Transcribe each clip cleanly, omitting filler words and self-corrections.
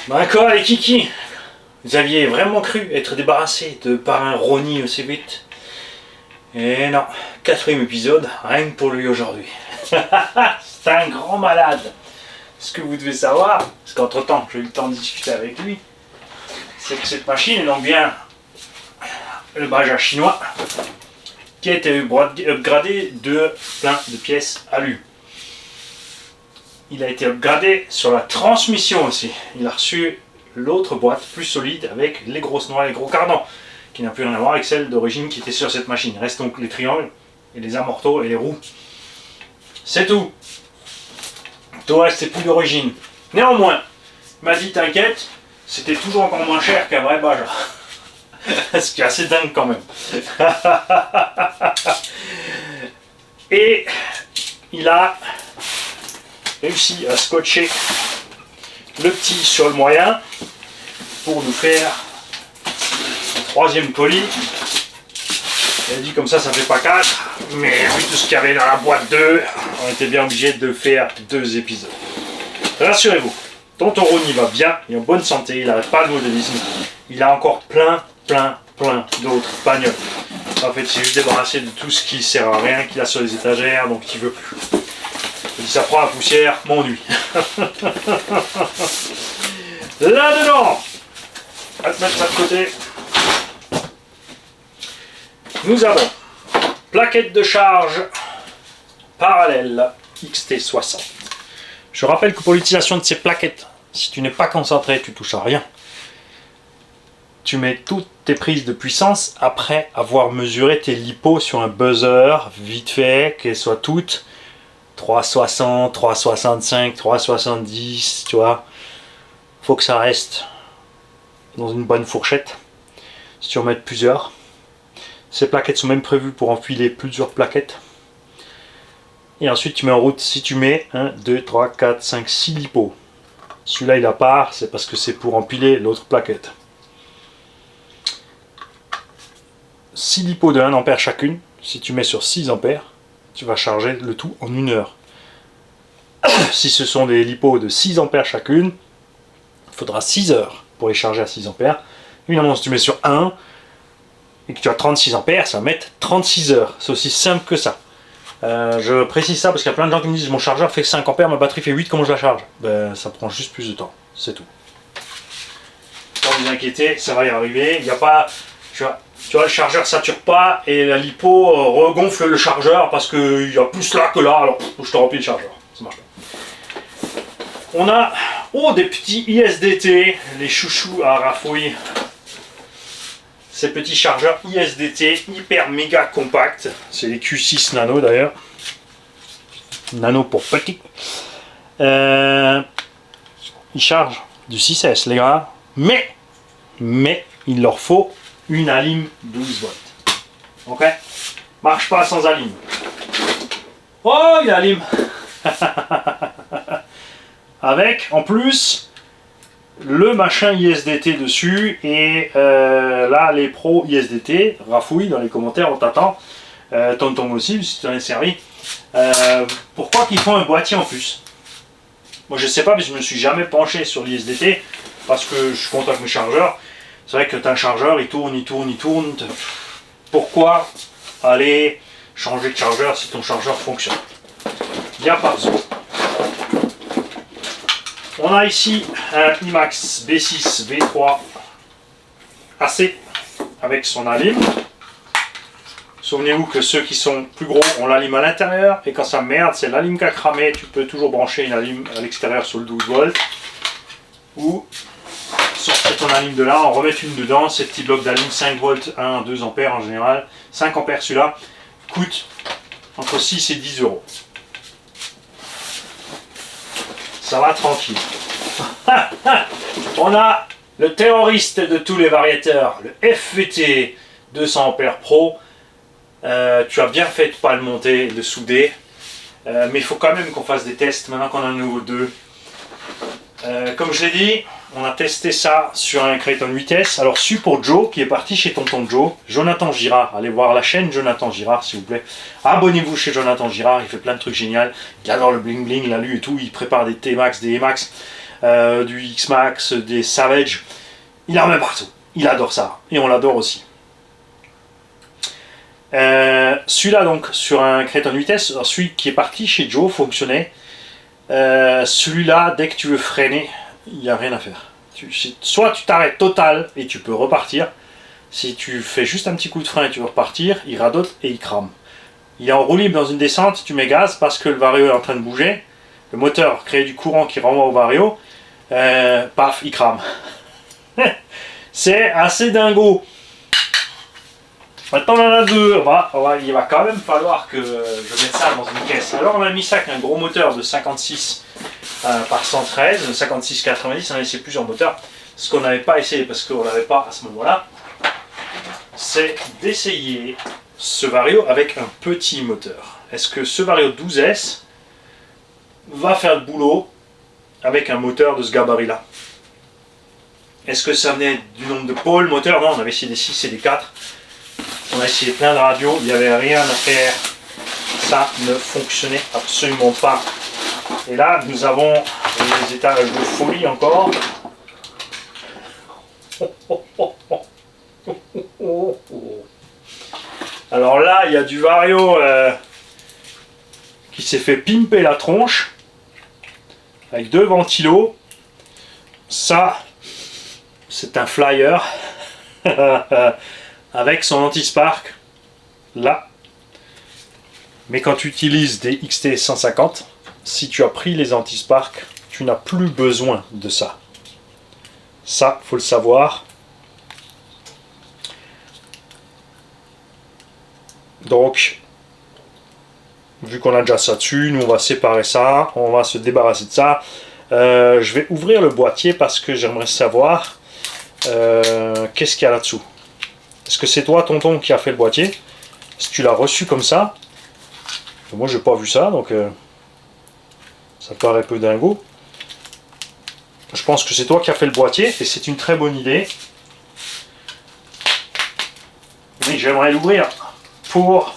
Bah quoi les kiki, vous aviez vraiment cru être débarrassé de par un Ronnie aussi vite? Et non, 4e épisode, rien que pour lui aujourd'hui. C'est un grand malade. Ce que vous devez savoir, parce qu'entre temps j'ai eu le temps de discuter avec lui, c'est que cette machine est donc bien le Baja chinois qui a été upgradé de plein de pièces alu. Il a été upgradé sur la transmission aussi. Il a reçu l'autre boîte plus solide avec les grosses noix et les gros cardans, qui n'a plus rien à voir avec celle d'origine qui était sur cette machine. Il reste donc les triangles et les amortos et les roues. C'est tout. Tout le reste c'est plus d'origine. Néanmoins, il m'a dit t'inquiète, c'était toujours encore moins cher qu'un vrai Baja. Ce qui est assez dingue quand même. Et il a réussi à scotcher le petit sur le moyen pour nous faire un 3e colis. Il a dit comme ça fait pas 4, mais vu tout ce qu'il y avait dans la boîte 2, on était bien obligé de faire 2 épisodes. Rassurez-vous, tonton Ronnie va bien, il est en bonne santé, il n'arrête pas le modélisme, il a encore plein d'autres bagnoles. En fait, c'est juste débarrassé de tout ce qui sert à rien qu'il a sur les étagères, donc il veut plus. Si ça prend la poussière, m'ennuie. Là-dedans, on va te mettre ça de côté. Nous avons plaquette de charge parallèle XT60. Je rappelle que pour l'utilisation de ces plaquettes, si tu n'es pas concentré, tu touches à rien. Tu mets toutes tes prises de puissance après avoir mesuré tes lipos sur un buzzer, vite fait, qu'elles soient toutes 360, 365, 370, tu vois. Faut que ça reste dans une bonne fourchette. Si tu en mets plusieurs. Ces plaquettes sont même prévues pour enfiler plusieurs plaquettes. Et ensuite tu mets en route, si tu mets 1, 2, 3, 4, 5, 6 lipos. Celui-là il a part, c'est parce que c'est pour empiler l'autre plaquette. 6 lipos de 1 ampère chacune. Si tu mets sur 6 ampères, tu vas charger le tout en 1 heure. Si ce sont des lipos de 6 ampères chacune, il faudra 6 heures pour les charger à 6 ampères. Évidemment, si tu mets sur 1 et que tu as 36 ampères, ça va mettre 36 heures. C'est aussi simple que ça. Je précise ça parce qu'il y a plein de gens qui me disent mon chargeur fait 5 ampères, ma batterie fait 8, comment je la charge? Ben, ça prend juste plus de temps, c'est tout. Pas vous inquiéter, ça va y arriver. Il n'y a pas... Tu vois, le chargeur ne sature pas et la lipo regonfle le chargeur parce qu'il y a plus là que là, alors je te remplis le chargeur. Ça marche pas. On a des petits ISDT, les chouchous à Rafouille. Ces petits chargeurs ISDT hyper méga compacts. C'est les Q6 Nano d'ailleurs. Nano pour petit. Ils chargent du 6S les gars. Mais il leur faut une alim 12 volts. Ok? Marche pas sans alim. Oh, il allume. Avec en plus le machin ISDT dessus et là les pros ISDT, Rafouille dans les commentaires, on t'attend. Tonton aussi, si tu en es servi. Pourquoi qu'ils font un boîtier en plus? Moi je sais pas, mais je me suis jamais penché sur l'ISDT parce que je suis content avec mes chargeurs. C'est vrai que tu as un chargeur, il tourne. Pourquoi aller changer de chargeur si ton chargeur fonctionne? Il n'y a pas besoin. On a ici un IMAX B6 V3 AC avec son alim. Souvenez-vous que ceux qui sont plus gros ont l'alim à l'intérieur et quand ça merde, c'est l'alim qui a cramé. Tu peux toujours brancher une alim à l'extérieur sur le 12 volts ou sortir ton alim de là, en remettre une dedans. Ces petits blocs d'alim 5 volts, 1, 2 ampères en général. 5 ampères celui-là coûte entre 6 et 10 euros. Ça va tranquille. On a le terroriste de tous les variateurs, le FVT 200 ampères Pro. Tu as bien fait de ne pas le monter et de le souder. Mais il faut quand même qu'on fasse des tests maintenant qu'on a un nouveau 2. Comme je l'ai dit, on a testé ça sur un Kraton 8S. Alors celui pour Joe qui est parti chez tonton Joe, Jonathan Girard. Allez voir la chaîne Jonathan Girard s'il vous plaît. Abonnez-vous chez Jonathan Girard, il fait plein de trucs géniaux. Il adore le bling bling, l'alu et tout. Il prépare des T-Max, des E-Max. du X-Max, des Savage. Il en met partout. Il adore ça. Et on l'adore aussi. Celui-là, donc, sur un Kraton 8S, celui qui est parti chez Joe, fonctionnait. Celui-là, dès que tu veux freiner, il n'y a rien à faire. Soit tu t'arrêtes total et tu peux repartir. Si tu fais juste un petit coup de frein et tu veux repartir, il radote et il crame. Il est en roue libre dans une descente, tu mets gaz parce que le vario est en train de bouger. Le moteur crée du courant qui renvoie au vario. Paf, il crame. C'est assez dingo. Maintenant on en a deux. Il va quand même falloir que je mette ça dans une caisse. Alors on a mis ça avec un gros moteur de 56 par 113, 56-90, on a essayé plusieurs moteurs. Ce qu'on n'avait pas essayé parce qu'on n'avait pas à ce moment-là, c'est d'essayer ce vario avec un petit moteur. Est-ce que ce vario 12S va faire le boulot avec un moteur de ce gabarit-là? Est-ce que ça venait du nombre de pôles moteur? Non, on avait essayé des 6 et des 4. On a essayé plein de radios, il n'y avait rien à faire. Ça ne fonctionnait absolument pas. Et là, nous avons des étages de folie encore. Alors là, il y a du vario qui s'est fait pimper la tronche avec 2 ventilos. Ça, c'est un flyer avec son anti-spark là. Mais quand tu utilises des XT 150, si tu as pris les anti-spark, tu n'as plus besoin de ça. Ça, faut le savoir. Donc, vu qu'on a déjà ça dessus, nous on va séparer ça, on va se débarrasser de ça. Je vais ouvrir le boîtier parce que j'aimerais savoir qu'est-ce qu'il y a là-dessous. Est-ce que c'est toi, tonton, qui a fait le boîtier? Est-ce que tu l'as reçu comme ça? Moi, j'ai pas vu ça, donc ça paraît peu dingo. Je pense que c'est toi qui as fait le boîtier et c'est une très bonne idée. Mais j'aimerais l'ouvrir pour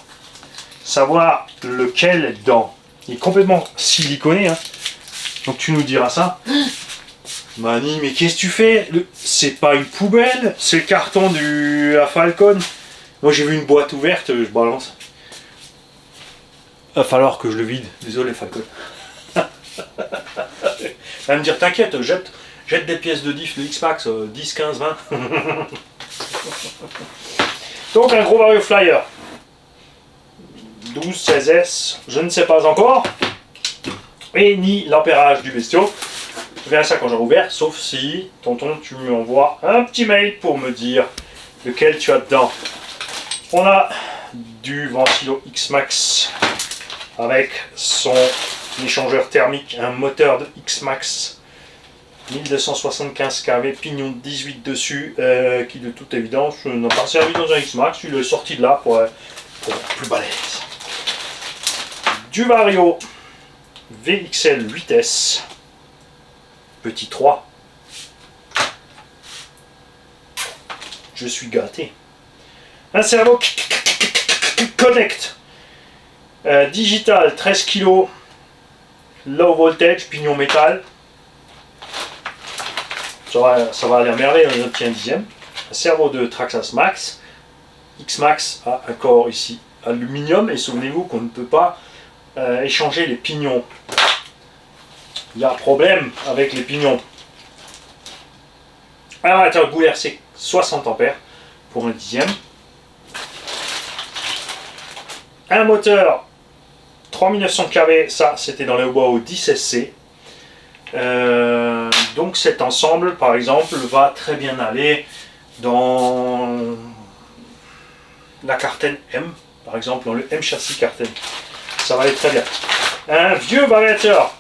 savoir lequel est dedans. Il est complètement siliconé, hein. Donc tu nous diras ça. Mani, mais qu'est-ce que tu fais? C'est pas une poubelle, c'est le carton du Falcon. Moi j'ai vu une boîte ouverte, je balance. Va falloir que je le vide. Désolé Falcon. Il va me dire t'inquiète, jette des pièces de diff de X-Max 10, 15, 20. Donc un gros vario flyer. 12, 16S, je ne sais pas encore. Et ni l'ampérage du bestiau. Je verrai ça quand j'aurai ouvert, sauf si, tonton, tu m'envoies un petit mail pour me dire lequel tu as dedans. On a du ventilo X-Max avec son échangeur thermique, un moteur de X-Max 1275 kV, pignon de 18 dessus, qui de toute évidence n'a pas servi dans un X-Max, il est sorti de là pour être plus balèze. Du vario VXL 8S, petit 3. Je suis gâté. Un servo Connect. Digital 13 kg. Low voltage, pignon métal. Ça va aller à merveille, on obtient un dixième. Un servo de Traxxas Max. X-Max a un corps ici aluminium. Et souvenez-vous qu'on ne peut pas échanger les pignons. Il y a un problème avec les pignons. Un radiateur goût RC 60 ampères pour un dixième. Un moteur 3900 kV, ça c'était dans les bois au 10 SC. Donc cet ensemble par exemple va très bien aller dans la Carten M, par exemple dans le M châssis Carten. Ça va aller très bien. Un vieux variateur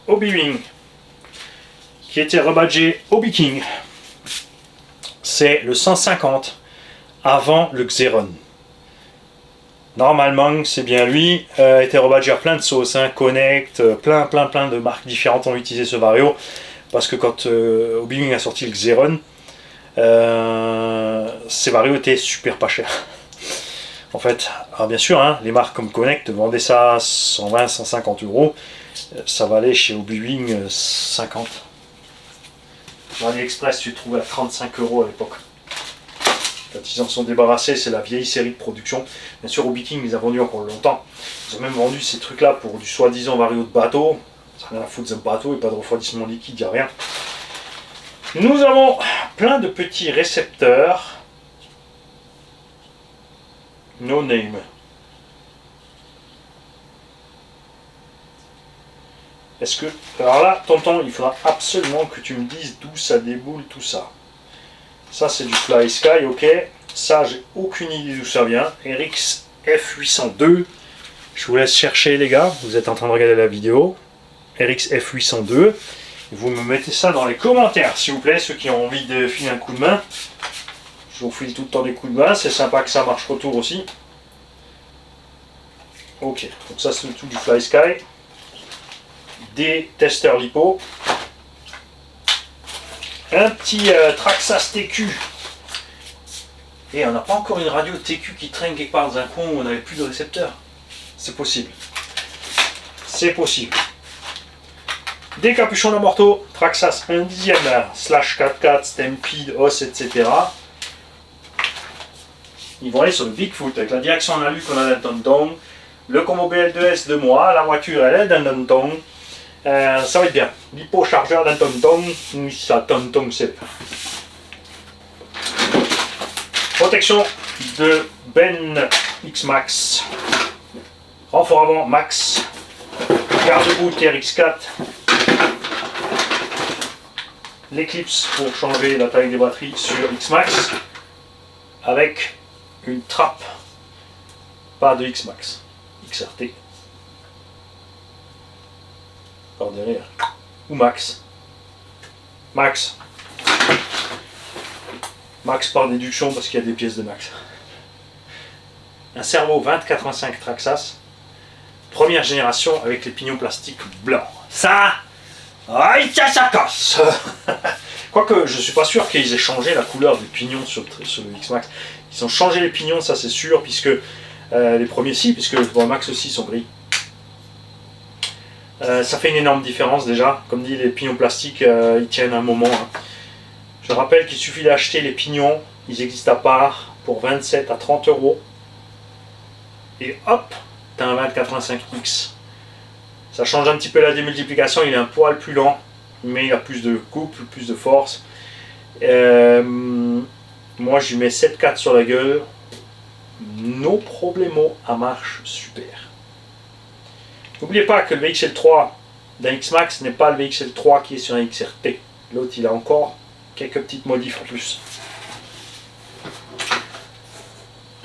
Hobby-Wing qui était rebadgé Hobby King. C'est le 150 avant le Xeron. Normalement, c'est bien lui. Était rebadgé à plein de sauces, hein, Connect, plein de marques différentes ont utilisé ce vario. Parce que quand Hobby-Wing a sorti le Xeron, ces varios étaient super pas chers. En fait, alors bien sûr, hein, les marques comme Connect vendaient ça à 120, 150 euros. Ça valait chez Obiwing 50. Sur AliExpress, tu trouvais à 35 euros à l'époque. Quand ils en sont débarrassés, c'est la vieille série de production. Bien sûr, Obi-King les a vendus encore longtemps. Ils ont même vendu ces trucs-là pour du soi-disant vario de bateau. Ça n'a rien à foutre d'un bateau et pas de refroidissement liquide, il n'y a rien. Nous avons plein de petits récepteurs. No name. Est-ce que... Alors là, tonton, il faudra absolument que tu me dises d'où ça déboule tout ça. Ça, c'est du Fly Sky, ok. Ça, j'ai aucune idée d'où ça vient. RX F802. Je vous laisse chercher, les gars. Vous êtes en train de regarder la vidéo. RX F802. Vous me mettez ça dans les commentaires, s'il vous plaît, ceux qui ont envie de filer un coup de main. Je vous file tout le temps des coups de main. C'est sympa que ça marche retour aussi. Ok, donc ça, c'est tout du Fly Sky. Des testeurs lipo, un petit Traxxas TQ, et on n'a pas encore une radio TQ qui traîne quelque part dans un coin où on n'avait plus de récepteur. C'est possible, c'est possible. Des capuchons d'amorto, Traxxas 1/10, slash 4x4, Stampede, OS, etc. Ils vont aller sur le Bigfoot avec la direction en alu qu'on a dans le Tom. Le combo BL2S de moi, la voiture elle est dans le Tom. Ça va être bien. L'hypo-chargeur d'un tonton, ça tonton c'est. Protection de Ben X-Max. Renfort avant Max. Garde-boue TRX4. L'éclipse pour changer la taille des batteries sur X-Max. Avec une trappe. Pas de X-Max. XRT. Par derrière. Ou Max. Max. Max par déduction parce qu'il y a des pièces de Max. Un servo 2085 Traxxas. Première génération avec les pignons plastiques blancs. Ça, ça casse. Quoique je suis pas sûr qu'ils aient changé la couleur des pignons sur le X-Max. Ils ont changé les pignons, ça c'est sûr, puisque les premiers si, puisque le Max aussi sont gris. Ça fait une énorme différence déjà. Comme dit, les pignons plastiques, ils tiennent un moment. Hein. Je rappelle qu'il suffit d'acheter les pignons. Ils existent à part pour 27 à 30 euros. Et hop, tu as un 2085X. Ça change un petit peu la démultiplication. Il est un poil plus lent, mais il a plus de couple, plus de force. Moi, je lui mets 7.4 sur la gueule. No problemo, à marche super. N'oubliez pas que le VXL3 d'un X-Max n'est pas le VXL3 qui est sur un XRT. L'autre, il a encore quelques petites modifs en plus.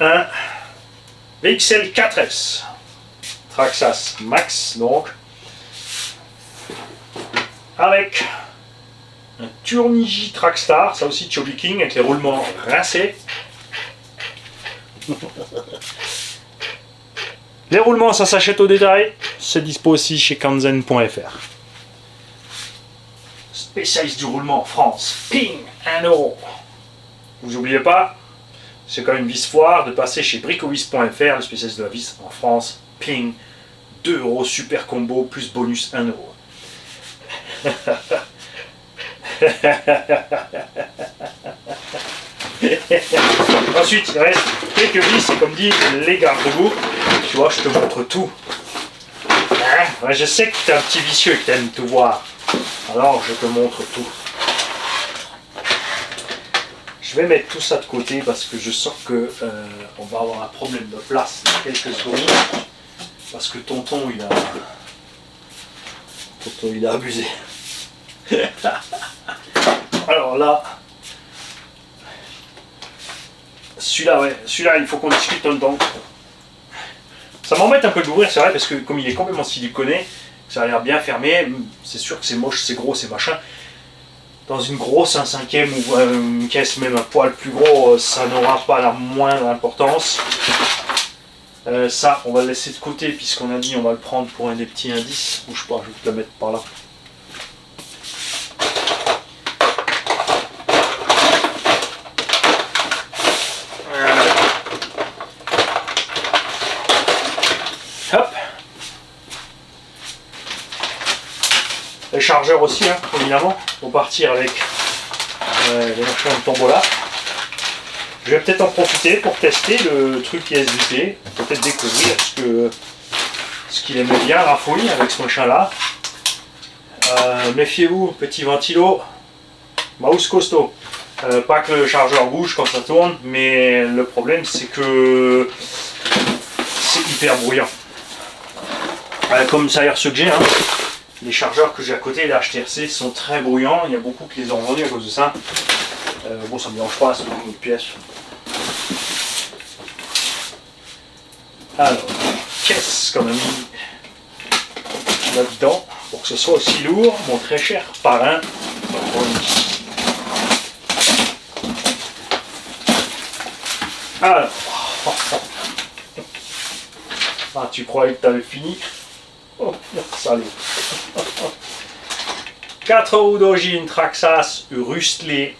Un VXL4S. Traxxas Max, donc. Avec un Turnigi Trackstar, ça aussi Chubby King, avec les roulements rincés. Les roulements, ça s'achète au détail. C'est dispo aussi chez Kanzen.fr. Spécialiste du roulement en France. Ping, 1 euro. Vous n'oubliez pas, c'est quand même vis foire de passer chez bricovis.fr, le spécialiste de la vis en France. Ping, 2 euros, super combo, plus bonus 1 euro. Ensuite, il reste quelques vis, et comme dit, les garde-boue. Tu vois, je te montre tout. Hein, ouais, je sais que tu es un petit vicieux et que tu aimes tout voir. Alors, je te montre tout. Je vais mettre tout ça de côté parce que je sens que on va avoir un problème de place dans quelques secondes. Parce que tonton, il a abusé. Alors là, celui-là, ouais, celui-là, il faut qu'on discute dedans. Ça m'embête un peu de l'ouvrir, c'est vrai, parce que comme il est complètement siliconé, ça a l'air bien fermé. C'est sûr que c'est moche, c'est gros, c'est machin. Dans une grosse 1/5 ou une caisse même un poil plus gros, ça n'aura pas la moindre importance. Ça, on va le laisser de côté puisqu'on a dit on va le prendre pour un des petits indices. Bouge pas, je vais te le mettre par là. chargeur aussi, hein, évidemment, pour partir avec les machins de tombola. Je vais peut-être en profiter pour tester le truc ISDT, peut-être découvrir ce qu'il aimait bien, Rafouille, avec ce machin-là. Méfiez-vous, petit ventilo, mouse costaud. Pas que le chargeur bouge quand ça tourne, mais le problème c'est que c'est hyper bruyant. Comme ça a l'air ce que j'ai, hein, les chargeurs que j'ai à côté, les HTRC, sont très bruyants. Il y a beaucoup qui les ont vendus à cause de ça. Bon, ça me dérange pas, c'est une autre pièce. Alors, qu'est-ce qu'on a mis là-dedans pour que ce soit aussi lourd, mon très cher parrain. Alors, ah, tu croyais que tu avais fini? Oh, salut. 4 roues d'origine Traxxas Rustley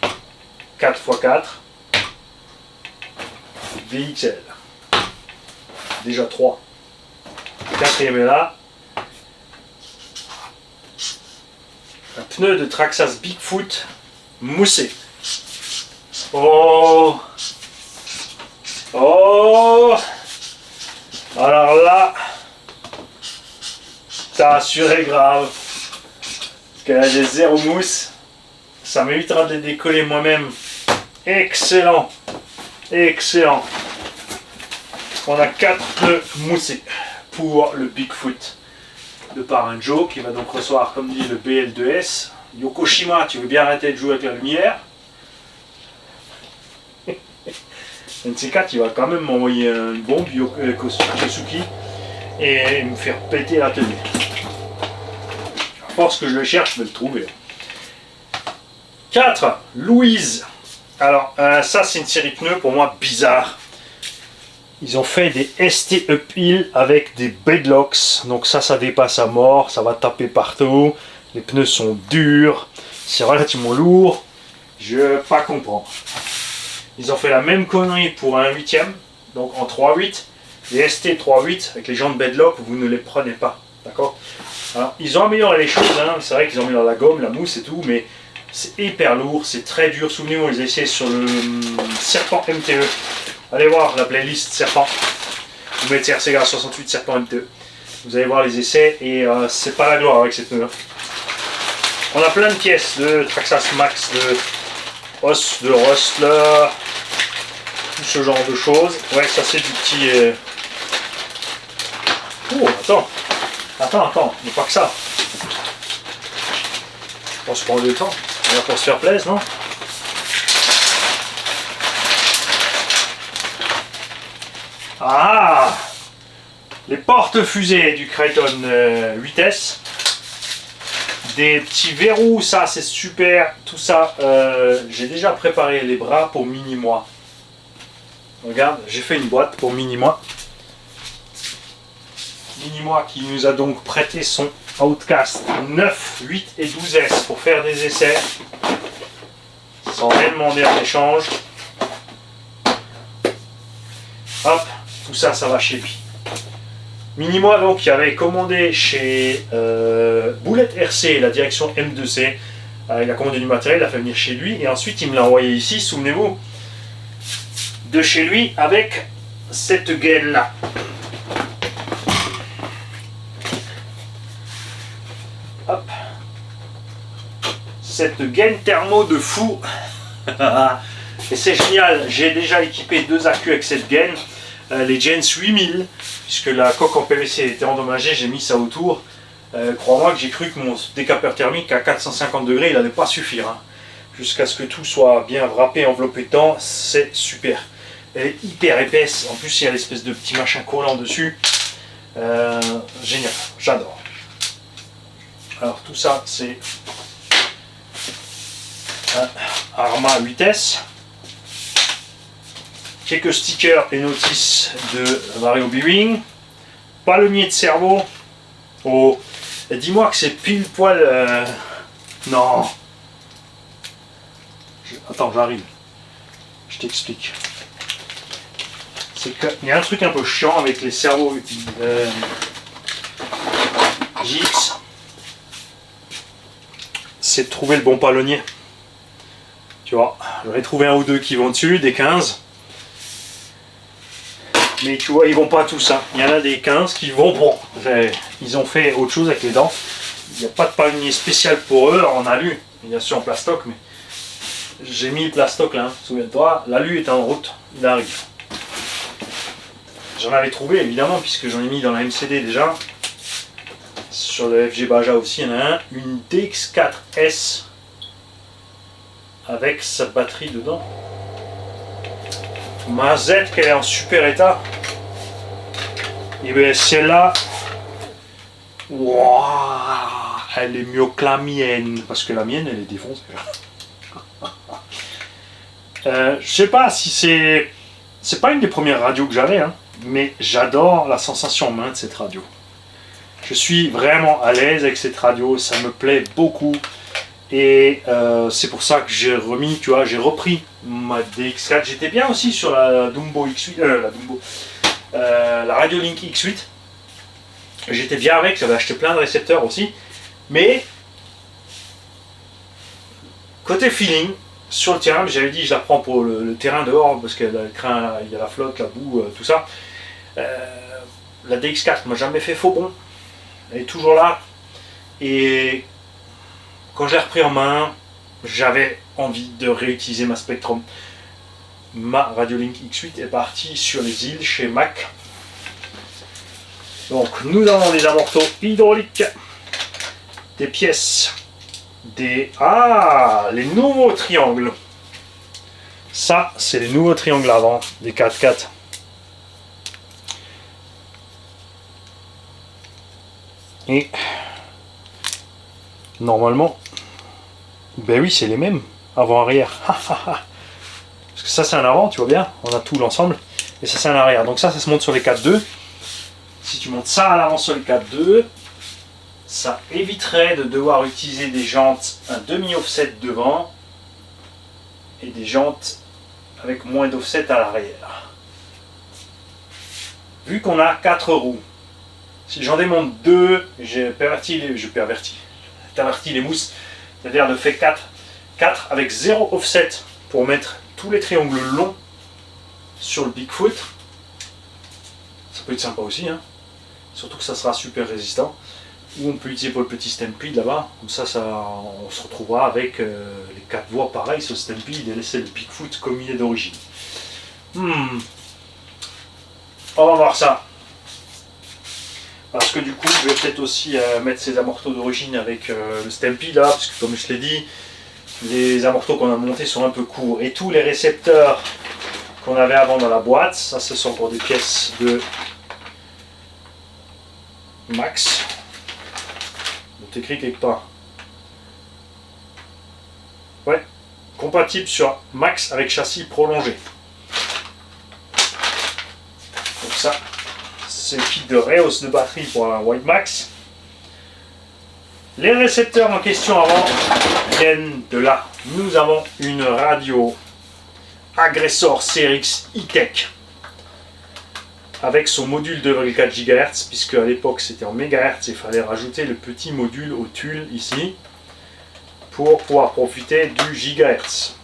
4x4 VXL. Déjà 3. Le quatrième est là. Un pneu de Traxxas Bigfoot moussé. Oh! Oh! Alors là, t'as assuré grave qu'elle a des zéro mousse. Ça m'évitera de les décoller moi-même. Excellent! Excellent! On a 4 pneus moussés pour le Bigfoot de Parrain Joe qui va donc recevoir, comme dit, le BL2S. Yokoshima, tu veux bien arrêter de jouer avec la lumière? NC4, il va quand même m'envoyer une bombe, Kosuki, et me faire péter la tenue. À force que je le cherche, je vais le trouver. 4. Louise. Alors, ça, c'est une série de pneus pour moi bizarre. Ils ont fait des ST Uphill avec des bedlocks. Donc ça dépasse à mort, ça va taper partout. Les pneus sont durs, c'est relativement lourd. Je ne pas comprendre. Ils ont fait la même connerie pour un 8ème, donc en 3.8. Les ST 3.8 avec les jantes bedlock, vous ne les prenez pas. D'accord? Alors, ils ont amélioré les choses, hein. C'est vrai qu'ils ont amélioré la gomme, la mousse et tout, mais c'est hyper lourd, c'est très dur. Souvenez-vous, ils essayaient sur le Serpent MTE. Allez voir la playlist Serpent. Vous mettez RCGA 68 Serpent MTE. Vous allez voir les essais et c'est pas la gloire avec ces pneus. On a plein de pièces de Traxxas Max, de os, de Rustler, tout ce genre de choses. Ouais, ça c'est du petit. Oh, attends, mais pas que ça. On se prend le temps. On va pour se faire plaisir, non? Ah! Les porte-fusées du Kraton 8S. Des petits verrous, ça c'est super. Tout ça, j'ai déjà préparé les bras pour mini-moi. Regarde, j'ai fait une boîte pour mini-moi. Mini-moi qui nous a donc prêté son Outcast 9, 8 et 12S pour faire des essais. Sans rien demander en échange. Hop, tout ça, ça va chez lui. Mini-moi donc qui avait commandé chez Boulette RC la direction M2C. Il a commandé du matériel, il a fait venir chez lui et ensuite il me l'a envoyé ici, souvenez-vous, de chez lui avec cette gaine là. Hop. Cette gaine thermo de fou. Et c'est génial, j'ai déjà équipé 2 accus avec cette gaine. Les Gens 8000, puisque la coque en PVC était endommagée, j'ai mis ça autour. Crois-moi que j'ai cru que mon décapeur thermique à 450 degrés, il n'allait pas suffire. Hein. Jusqu'à ce que tout soit bien wrappé, enveloppé dedans, c'est super. Elle est hyper épaisse, en plus il y a l'espèce de petit machin collant dessus. Génial, j'adore. Alors tout ça, c'est un Arma 8S. Quelques stickers et notices de Mario Bewing. Palonnier de cerveau. Oh, dis-moi que c'est pile poil. Non. Attends, j'arrive. Je t'explique. C'est qu'il y a un truc un peu chiant avec les cerveaux JX. c'est de trouver le bon palonnier. Tu vois, j'en ai trouvé un ou deux qui vont dessus, des 15. Mais tu vois, ils vont pas tous. Hein. Il y en a des 15 qui vont, bon, ils ont fait autre chose avec les dents. Il n'y a pas de palonnier spécial pour eux en alu. Il y a sur en plastoc, mais j'ai mis le plastoc là, hein. Souviens-toi, l'alu est en route, il arrive. J'en avais trouvé évidemment, puisque j'en ai mis dans la MCD déjà. Sur le FG Baja aussi, il y en a un, une DX4S avec sa batterie dedans. Ma Z qu'elle est en super état. Et bien celle-là, wow, elle est mieux que la mienne, parce que la mienne elle est défoncée. Je sais pas si c'est pas une des premières radios que j'avais, hein, mais j'adore la sensation en main de cette radio. Je suis vraiment à l'aise avec cette radio, ça me plaît beaucoup. Et c'est pour ça que j'ai remis, tu vois, j'ai repris ma DX4. J'étais bien aussi sur la Dumbo X8, la Radiolink X8. J'étais bien avec, j'avais acheté plein de récepteurs aussi. Mais côté feeling, sur le terrain, j'avais dit je la prends pour le terrain dehors parce qu'il y a la flotte, la boue, tout ça. La DX4 m'a jamais fait faux bon. Elle est toujours là. Et quand j'ai repris en main, j'avais envie de réutiliser ma Spectrum. Ma Radiolink X8 est partie sur les îles chez Mac. Donc nous avons des amortos hydrauliques, des pièces, les nouveaux triangles. Ça, c'est les nouveaux triangles avant des 4x4. Et normalement, ben oui, c'est les mêmes, avant-arrière. Parce que ça, c'est un avant, tu vois bien, on a tout l'ensemble. Et ça, c'est un arrière. Donc ça se monte sur les 4.2. Si tu montes ça à l'avant sur les 4.2, ça éviterait de devoir utiliser des jantes un demi-offset devant et des jantes avec moins d'offset à l'arrière. Vu qu'on a 4 roues, si j'en démonte 2, j'ai perverti les mousses, c'est-à-dire de fait 4 avec 0 offset pour mettre tous les triangles longs sur le Bigfoot. Ça peut être sympa aussi, hein. Surtout que ça sera super résistant. Ou on peut utiliser pour le petit Stampede là-bas, comme ça, on se retrouvera avec les 4 voies pareilles sur le Stampede et laisser le Bigfoot comme il est d'origine. On va voir ça. Parce que du coup, je vais peut-être aussi mettre ces amortos d'origine avec le Stampede là, parce que comme je l'ai dit, les amortos qu'on a montés sont un peu courts. Et tous les récepteurs qu'on avait avant dans la boîte, ça ce sont pour des pièces de Max. C'est écrit quelque part. Ouais, compatible sur Max avec châssis prolongé. Donc ça, c'est le kit de rehausse de batterie pour un White Max. Les récepteurs en question avant viennent de là. Nous avons une radio Agressor CRX E-Tech avec son module 2,4 GHz, puisque à l'époque c'était en MHz, il fallait rajouter le petit module au tulle ici pour pouvoir profiter du GHz.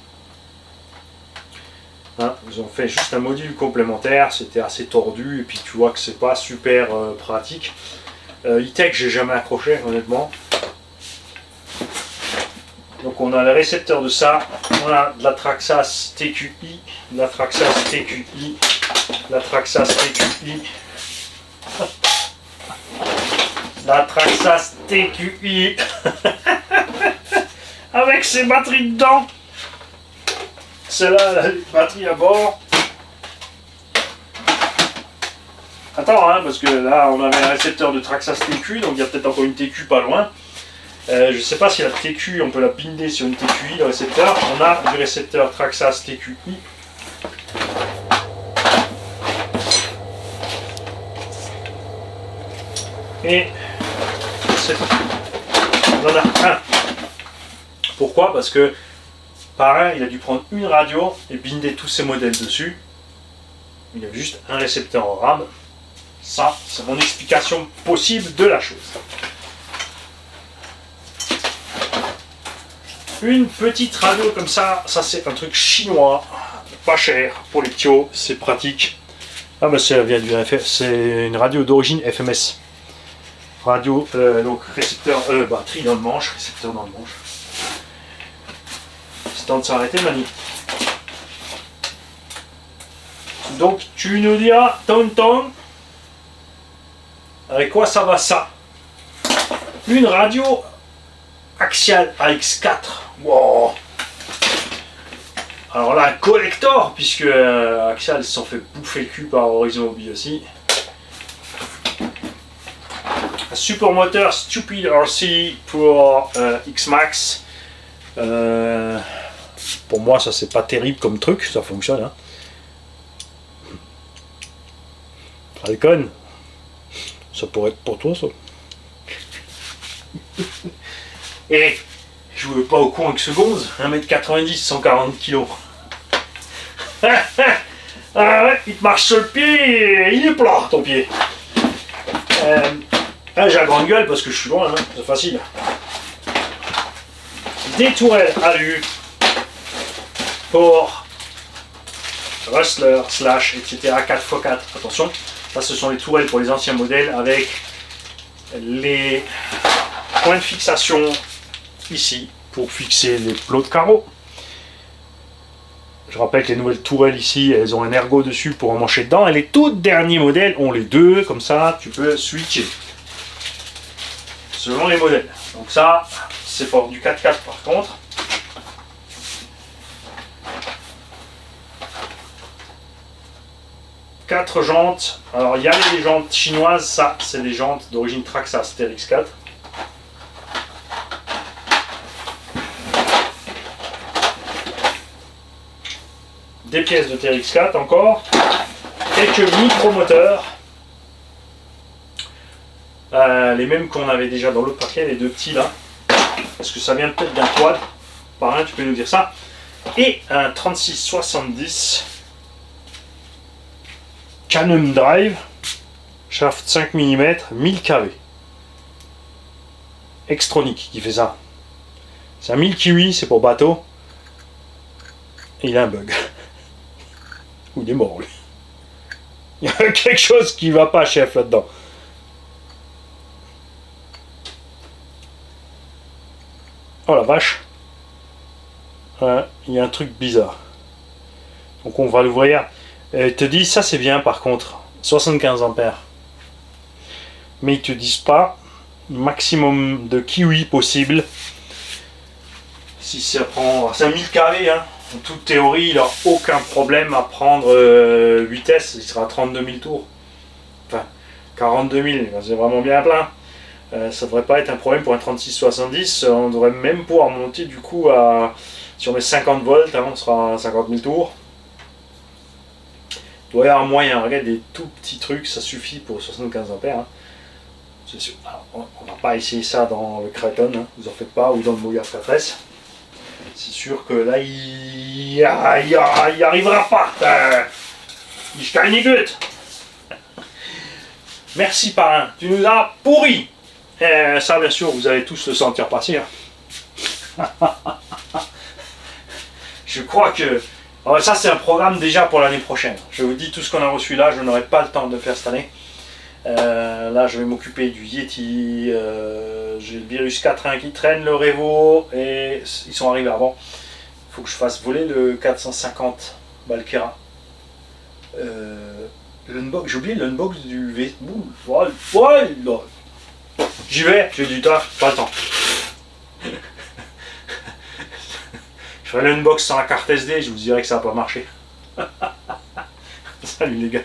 Hein, ils ont fait juste un module complémentaire, c'était assez tordu et puis tu vois que c'est pas super pratique. E-Tech j'ai jamais accroché honnêtement. Donc on a le récepteur de ça, on a de la Traxxas TQI, de la Traxxas TQI, la Traxxas TQI, la Traxxas TQI, avec ses batteries dedans. Celle-là, les batteries à bord. Attends, hein, parce que là, on avait un récepteur de Traxxas TQ, donc il y a peut-être encore une TQ pas loin. Je ne sais pas si la TQ, on peut la binder sur une TQI, le récepteur. On a du récepteur Traxxas TQI. Et on en a un. Pourquoi? Parce que, pareil, il a dû prendre une radio et binder tous ses modèles dessus. Il y a juste un récepteur en RAM. Ça, c'est mon explication possible de la chose. Une petite radio comme ça c'est un truc chinois, pas cher pour les ptios, c'est pratique. Ah bah ça vient du FF, c'est une radio d'origine FMS. Radio, donc récepteur, batterie dans le manche, récepteur dans le manche. C'est temps de s'arrêter, Mani. Donc tu nous diras, Tonton, avec quoi ça va ça? Une radio Axial AX4. Wow. Alors là, un collector, puisque Axial s'en fait bouffer le cul par Horizon Hobby aussi. Un super moteur Stupid RC pour X-Max. Pour moi, ça c'est pas terrible comme truc, ça fonctionne. Hein. Falcon, ça pourrait être pour toi ça. Et je veux pas au con avec ce gonze, 1m90, 140 kg. Ah ouais, il te marche sur le pied et il est plat ton pied. J'ai la grande gueule parce que je suis loin, hein, c'est facile. Des tourelles alu pour Rustler, Slash, etc. 4x4. Attention, ça ce sont les tourelles pour les anciens modèles avec les points de fixation ici pour fixer les plots de carreaux. Je rappelle que les nouvelles tourelles ici, elles ont un ergot dessus pour emmancher dedans. Et les tout derniers modèles ont les deux, comme ça tu peux switcher selon les modèles. Donc ça, c'est pour du 4x4 par contre. Quatre jantes. Alors il y a les jantes chinoises, ça c'est des jantes d'origine Traxxas TRX4. Des pièces de TRX4 encore, quelques micro-moteurs, les mêmes qu'on avait déjà dans l'autre paquet, les deux petits là, parce que ça vient peut-être d'un quad, par un tu peux nous dire ça, et un 3670 Canon Drive, shaft 5 mm, 1000 kV, Extronic qui fait ça, c'est un 1000 kiwi, c'est pour bateau, et il a un bug. Ou il est mort lui. Il y a quelque chose qui va pas, chef, là-dedans. Oh la vache. Il y a un truc bizarre. Donc on va l'ouvrir. Ils te disent, ça c'est bien par contre. 75 ampères. Mais ils te disent pas maximum de kiwi possible. Si ça prend... C'est un 1000 kV, hein. En toute théorie, il n'a aucun problème à prendre 8S, il sera à 32 000 tours. Enfin, 42 000, c'est vraiment bien plein. Ça devrait pas être un problème pour un 3670. On devrait même pouvoir monter du coup à... Si on met 50 volts, hein, on sera à 50 000 tours. Il doit y avoir moyen, regarde des tout petits trucs, ça suffit pour 75 ampères. Hein. C'est sûr. Alors, on va pas essayer ça dans le Kraton, hein, vous en faites pas, ou dans le Moyar 4S. C'est sûr que là, il arrivera pas. Ich kann nicht gut. Merci parrain, tu nous as pourri. Ça, bien sûr, vous allez tous le sentir passer. Hein. Je crois que... ça, c'est un programme déjà pour l'année prochaine. Je vous dis, tout ce qu'on a reçu là, je n'aurai pas le temps de le faire cette année. Là, je vais m'occuper du Yeti. J'ai le Virus 4.1 qui traîne, le Revo, et ils sont arrivés avant. Il faut que je fasse voler le 450 Valkyra. J'ai oublié l'unbox du V. J'y vais, j'ai du taf, pas le temps. Je ferai l'unbox sans la carte SD, je vous dirai que ça n'a pas marché. Salut les gars.